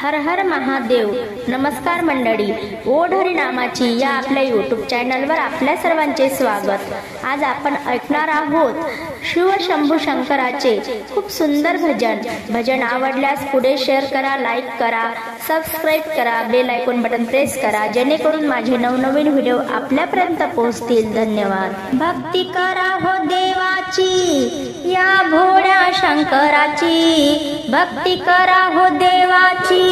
हर हर महादेव. नमस्कार मंडळी, ओढ हरी नामाची या आपल्या यूट्यूब चॅनलवर आपल्या सर्वांचे स्वागत. आज आपण ऐकणार आहोत शिव शंभू शंकराचे खूप सुंदर भजन आवडल्यास पुढे शेअर करा, लाईक करा, सबस्क्राईब करा, बेल आयकॉन बटन प्रेस करा, जेणेकरून माझे नवनवीन व्हिडिओ आपल्यापर्यंत पोहोचतील. धन्यवाद. भक्ती करा हो देवाची या भोळ्या शंकराची, भक्ती करा हो देवाची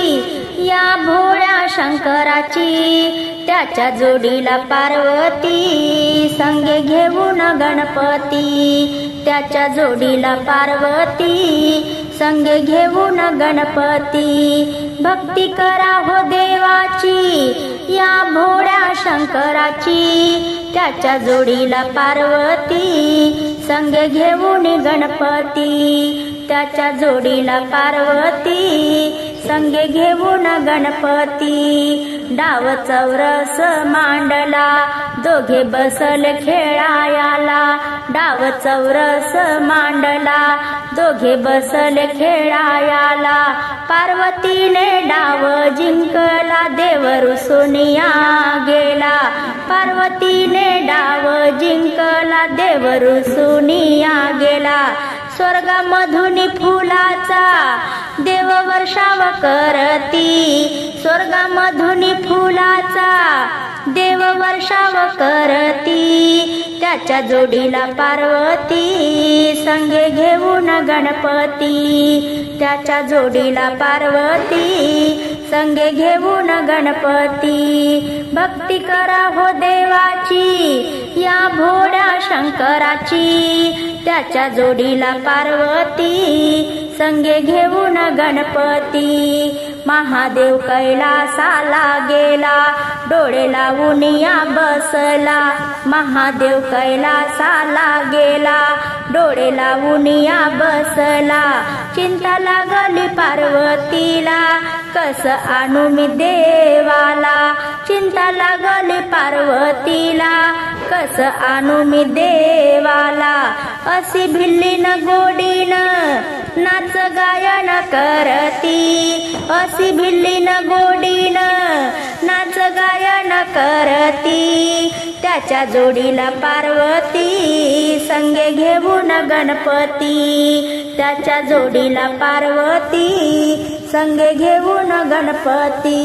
या भोळ्या शंकराची. त्याच्या जोडीला पार्वती संगे घेऊन गणपती, त्याच्या जोडीला पार्वती संगे घेऊन गणपती. भक्ती करा हो देवाची या भोळ्या शंकराची, त्याच्या जोडीला पार्वती संगे घेऊन गणपती, त्याच्या जोडीला पार्वती संगे घेऊन गणपती. डाव चौरस मांडला दोघे बसले खेळायाला, डाव चौरस मांडला दोघे बसले खेळायाला. पार्वतीने डाव जिंकला देव रुसूनिया गेला, पार्वतीने डाव जिंकला देव रुसूनिया गेला. स्वर्गामधून फुलाचा देव वर्षाव करती, स्वर्गामधून फुलाचा देव वर्षाव करती. त्याच्या जोडीला पार्वती संगे घेऊन गणपती, त्याच्या जोडीला पार्वती संगे घेऊन गणपती. भक्ती करा हो देवाची या भोळ्या शंकराची, त्याच्या जोडीला पार्वती संगे घेऊन गणपती. महादेव कैलासाला गेला डोळे लावून या बसला, महादेव कैलासाला गेला डोळे लावून या बसला. चिंता लागली पार्वतीला कस आणू मी देवाला, चिंता लागली पार्वतीला कस आणू मी देवाला. अशी भिल्लीन गोडीन नाच गायन करती, अशी भिल्लीन गोडीन नाच गायन करती. त्याच्या जोडीला पार्वती संगे घेऊन गणपती, त्याच्या जोडीला पार्वती संगे घेऊन गणपती.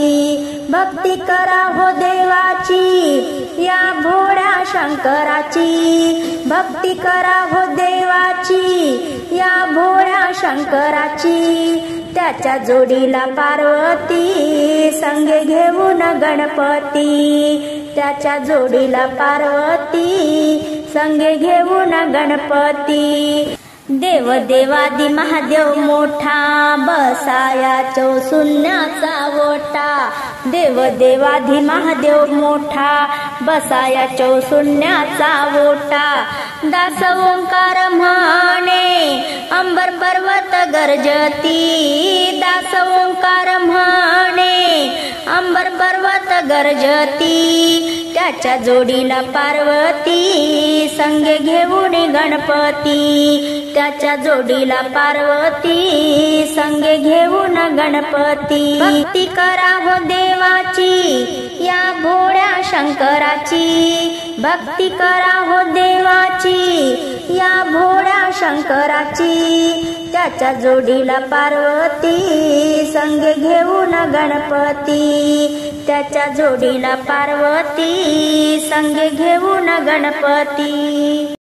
भक्ती करा हो देवाची या भोळ्या शंकराची, भक्ती करा हो देवाची या भोळ्या शंकराची. त्याच्या जोडीला पार्वती संगे घेऊन गणपती, त्याच्या जोडीला पार्वती संगे घेऊन गणपती. देव देवादी महादेव मोठा बसाया चौसुन्याचा ओटा, देव देवादी महादेव मोठा बसाया चौसुन्याचा ओटा. दास ओंकार म्हणे अंबर पर्वत गर्जती, दास ओंकार म्हणे अंबर पर्वत गर्जती. त्याच्या जोडीला पार्वती संगे घेऊन गणपती, त्याच्या जोडीला पार्वती संगे घेऊन गणपती. भक्ती करा हो देवाची या भोळ्या शंकराची, भक्ती करा हो देवाची या भोळ्या शंकराची. त्याच्या जोडीला पार्वती संगे घेऊन गणपती, त्याच्या जोडीला पार्वती संगे घेऊन गणपती.